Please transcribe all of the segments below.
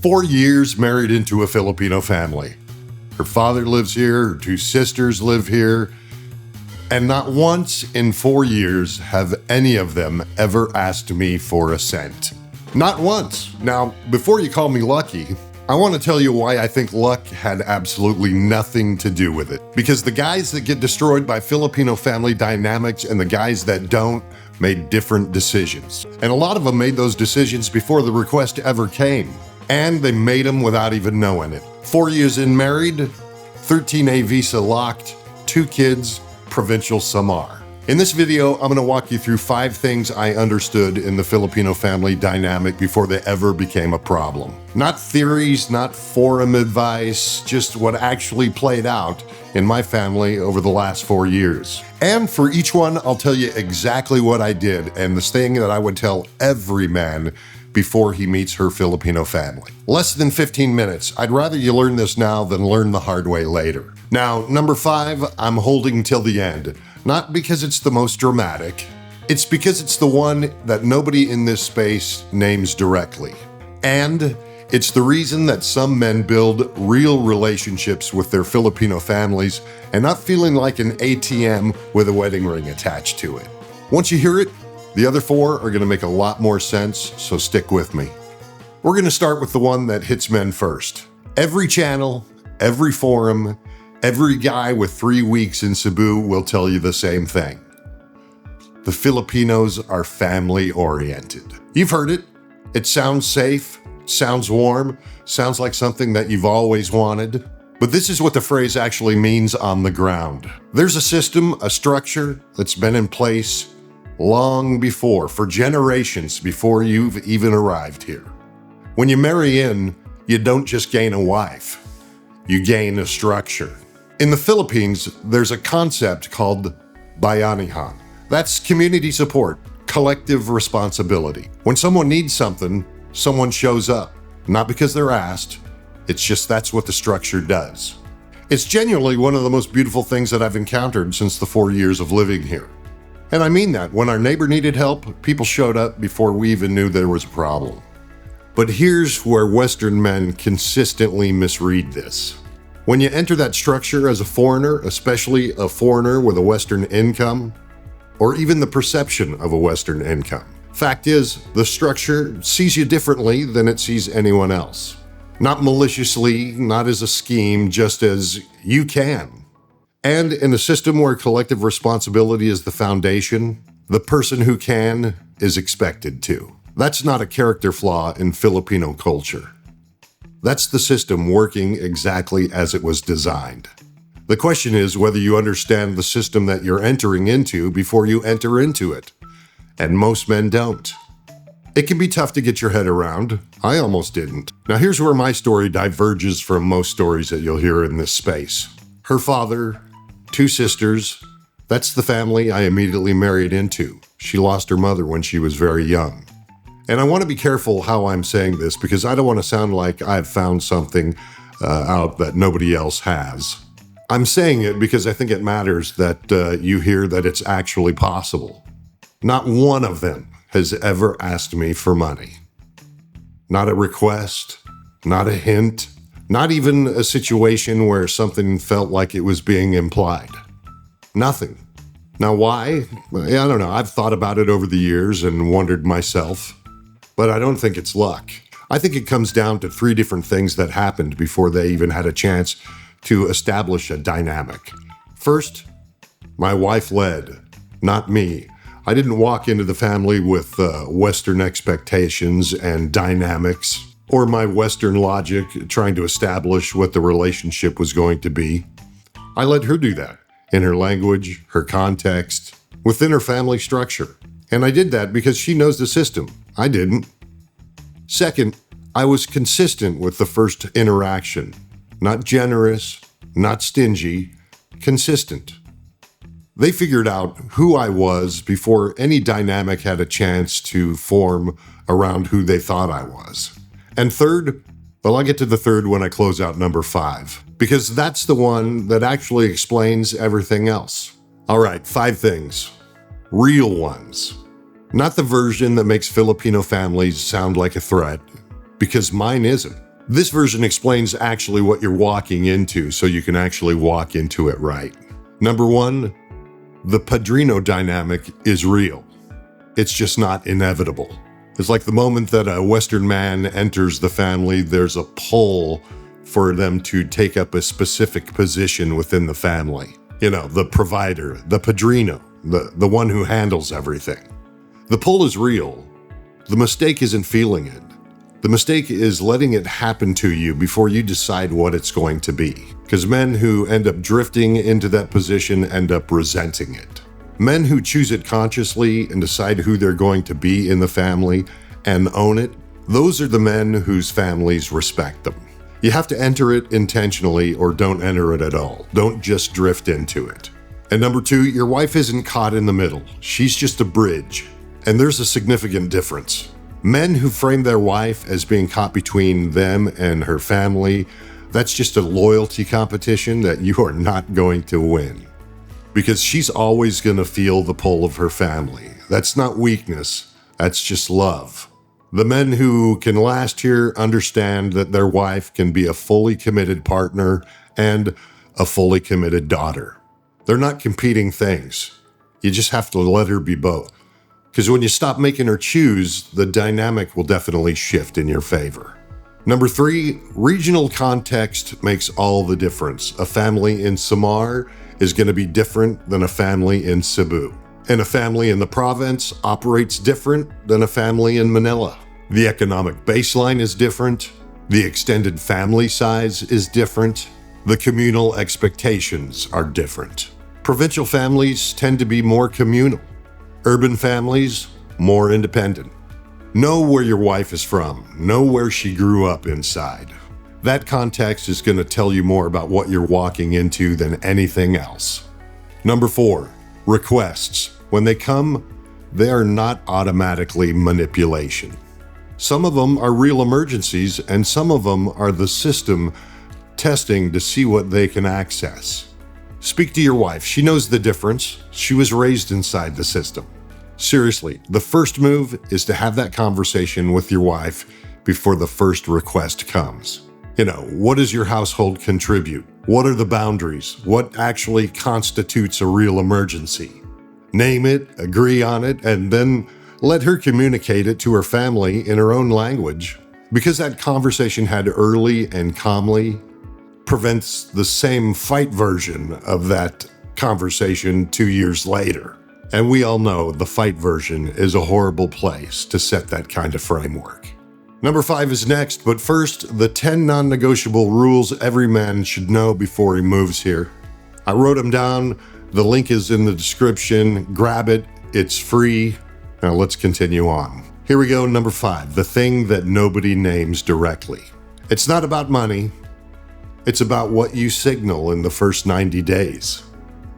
4 years married into a Filipino family. Her father lives here, her 2 sisters live here, and not once in 4 years have any of them ever asked me for a cent. Not once. Now, before you call me lucky, I want to tell you why I think luck had absolutely nothing to do with it. Because the guys that get destroyed by Filipino family dynamics and the guys that don't made different decisions. And a lot of them made those decisions before the request ever came. And they made them without even knowing it. 4 years in married, 13A visa locked, 2 kids, provincial Samar. In this video, I'm going to walk you through 5 things I understood in the Filipino family dynamic before they ever became a problem. Not theories, not forum advice, just what actually played out in my family over the last 4 years. And for each one, I'll tell you exactly what I did and the thing that I would tell every man before he meets her Filipino family. Less than 15 minutes. I'd rather you learn this now than learn the hard way later. Now, number 5, I'm holding till the end. Not because it's the most dramatic. It's because it's the one that nobody in this space names directly. And it's the reason that some men build real relationships with their Filipino families and not feeling like an ATM with a wedding ring attached to it. Once you hear it, the other 4 are going to make a lot more sense, so stick with me. We're going to start with the one that hits men first. Every channel, every forum, every guy with 3 weeks in Cebu will tell you the same thing. The Filipinos are family-oriented. You've heard it. It sounds safe, sounds warm, sounds like something that you've always wanted. But this is what the phrase actually means on the ground. There's a system, a structure that's been in place long before, for generations before you've even arrived here. When you marry in, you don't just gain a wife, you gain a structure. In the Philippines, there's a concept called bayanihan. That's community support, collective responsibility. When someone needs something, someone shows up. Not because they're asked, it's just that's what the structure does. It's genuinely one of the most beautiful things that I've encountered since the 4 years of living here. And I mean that. When our neighbor needed help, people showed up before we even knew there was a problem. But here's where Western men consistently misread this. When you enter that structure as a foreigner, especially a foreigner with a Western income, or even the perception of a Western income, fact is, the structure sees you differently than it sees anyone else. Not maliciously, not as a scheme, just as you can. And in a system where collective responsibility is the foundation, the person who can is expected to. That's not a character flaw in Filipino culture. That's the system working exactly as it was designed. The question is whether you understand the system that you're entering into before you enter into it. And most men don't. It can be tough to get your head around. I almost didn't. Now here's where my story diverges from most stories that you'll hear in this space. Her father, 2 sisters, that's the family I immediately married into. She lost her mother when she was very young. And I want to be careful how I'm saying this because I don't want to sound like I've found something out that nobody else has. I'm saying it because I think it matters that you hear that it's actually possible. Not one of them has ever asked me for money. Not a request, not a hint, not even a situation where something felt like it was being implied. Nothing. Now why? I don't know. I've thought about it over the years and wondered myself, but I don't think it's luck. I think it comes down to 3 different things that happened before they even had a chance to establish a dynamic. First, my wife led, not me. I didn't walk into the family with Western expectations and dynamics, or my Western logic trying to establish what the relationship was going to be. I let her do that in her language, her context, within her family structure. And I did that because she knows the system. I didn't. Second, I was consistent with the first interaction. Not generous, not stingy, consistent. They figured out who I was before any dynamic had a chance to form around who they thought I was. And third, well, I'll get to the third when I close out number 5, because that's the one that actually explains everything else. All right, 5 things. Real ones. Not the version that makes Filipino families sound like a threat, because mine isn't. This version explains actually what you're walking into so you can actually walk into it right. Number one, the padrino dynamic is real. It's just not inevitable. It's like the moment that a Western man enters the family, there's a pull for them to take up a specific position within the family. You know, the provider, the padrino, the one who handles everything. The pull is real. The mistake isn't feeling it. The mistake is letting it happen to you before you decide what it's going to be. Because men who end up drifting into that position end up resenting it. Men who choose it consciously and decide who they're going to be in the family and own it, those are the men whose families respect them. You have to enter it intentionally or don't enter it at all. Don't just drift into it. And number two, your wife isn't caught in the middle. She's just a bridge. And there's a significant difference. Men who frame their wife as being caught between them and her family, that's just a loyalty competition that you are not going to win. Because she's always going to feel the pull of her family. That's not weakness, that's just love. The men who can last here understand that their wife can be a fully committed partner and a fully committed daughter. They're not competing things. You just have to let her be both. Because when you stop making her choose, the dynamic will definitely shift in your favor. Number three, regional context makes all the difference. A family in Samar is going to be different than a family in Cebu. And a family in the province operates different than a family in Manila. The economic baseline is different. The extended family size is different. The communal expectations are different. Provincial families tend to be more communal. Urban families, more independent. Know where your wife is from. Know where she grew up inside. That context is going to tell you more about what you're walking into than anything else. Number four, requests. When they come, they are not automatically manipulation. Some of them are real emergencies, and some of them are the system testing to see what they can access. Speak to your wife. She knows the difference. She was raised inside the system. Seriously, the first move is to have that conversation with your wife before the first request comes. You know, what does your household contribute? What are the boundaries? What actually constitutes a real emergency? Name it, agree on it, and then let her communicate it to her family in her own language. Because that conversation had early and calmly prevents the same fight version of that conversation 2 years later. And we all know the fight version is a horrible place to set that kind of framework. Number five is next, but first, the 10 non-negotiable rules every man should know before he moves here. I wrote them down. The link is in the description. Grab it. It's free. Now let's continue on. Here we go. Number five, the thing that nobody names directly. It's not about money. It's about what you signal in the first 90 days.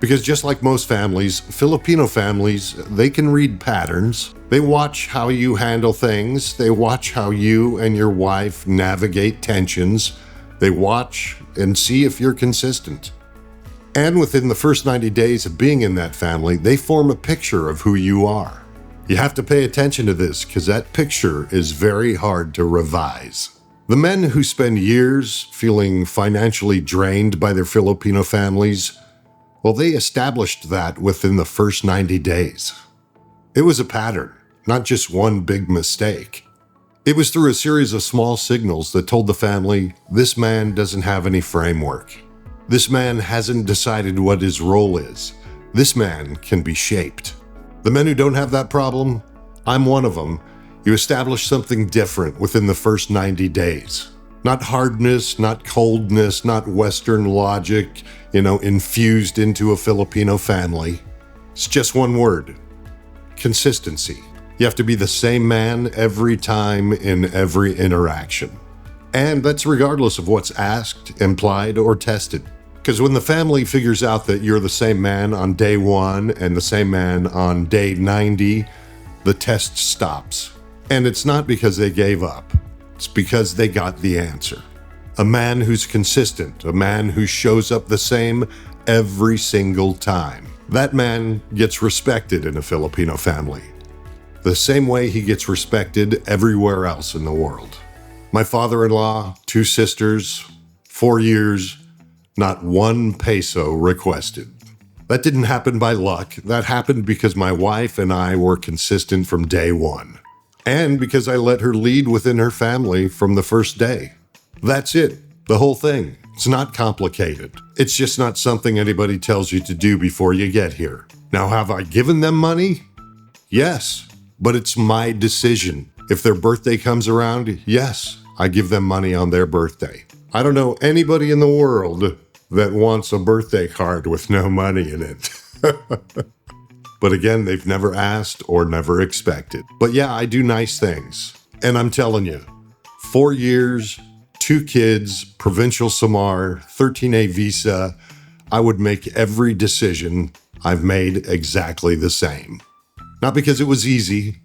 Because just like most families, Filipino families, they can read patterns. They watch how you handle things. They watch how you and your wife navigate tensions. They watch and see if you're consistent. And within the first 90 days of being in that family, they form a picture of who you are. You have to pay attention to this because that picture is very hard to revise. The men who spend years feeling financially drained by their Filipino families, well, they established that within the first 90 days. It was a pattern, not just one big mistake. It was through a series of small signals that told the family, this man doesn't have any framework. This man hasn't decided what his role is. This man can be shaped. The men who don't have that problem, I'm one of them. You establish something different within the first 90 days. Not hardness, not coldness, not Western logic, infused into a Filipino family. It's just one word: consistency. You have to be the same man every time in every interaction. And that's regardless of what's asked, implied, or tested. Because when the family figures out that you're the same man on day 1 and the same man on day 90, the test stops. And it's not because they gave up. It's because they got the answer. A man who's consistent, a man who shows up the same every single time. That man gets respected in a Filipino family, the same way he gets respected everywhere else in the world. My father-in-law, 2 sisters, 4 years, not 1 peso requested. That didn't happen by luck. That happened because my wife and I were consistent from day one. And because I let her lead within her family from the first day. That's it. The whole thing. It's not complicated. It's just not something anybody tells you to do before you get here. Now, have I given them money? Yes, but it's my decision. If their birthday comes around, yes, I give them money on their birthday. I don't know anybody in the world that wants a birthday card with no money in it. But again, they've never asked or never expected. But yeah, I do nice things. And I'm telling you, 4 years, 2 kids, provincial Samar, 13A visa, I would make every decision I've made exactly the same. Not because it was easy,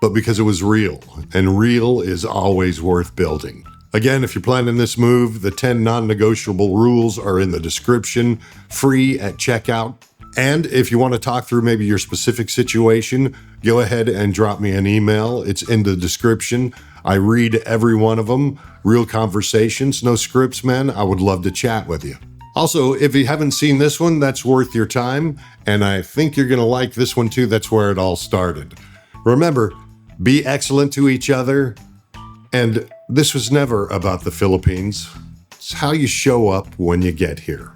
but because it was real. And real is always worth building. Again, if you're planning this move, the 10 non-negotiable rules are in the description, free at checkout. And if you want to talk through maybe your specific situation, go ahead and drop me an email. It's in the description. I read every one of them. Real conversations, no scripts, man. I would love to chat with you. Also, if you haven't seen this one, that's worth your time. And I think you're going to like this one too. That's where it all started. Remember, be excellent to each other. And this was never about the Philippines. It's how you show up when you get here.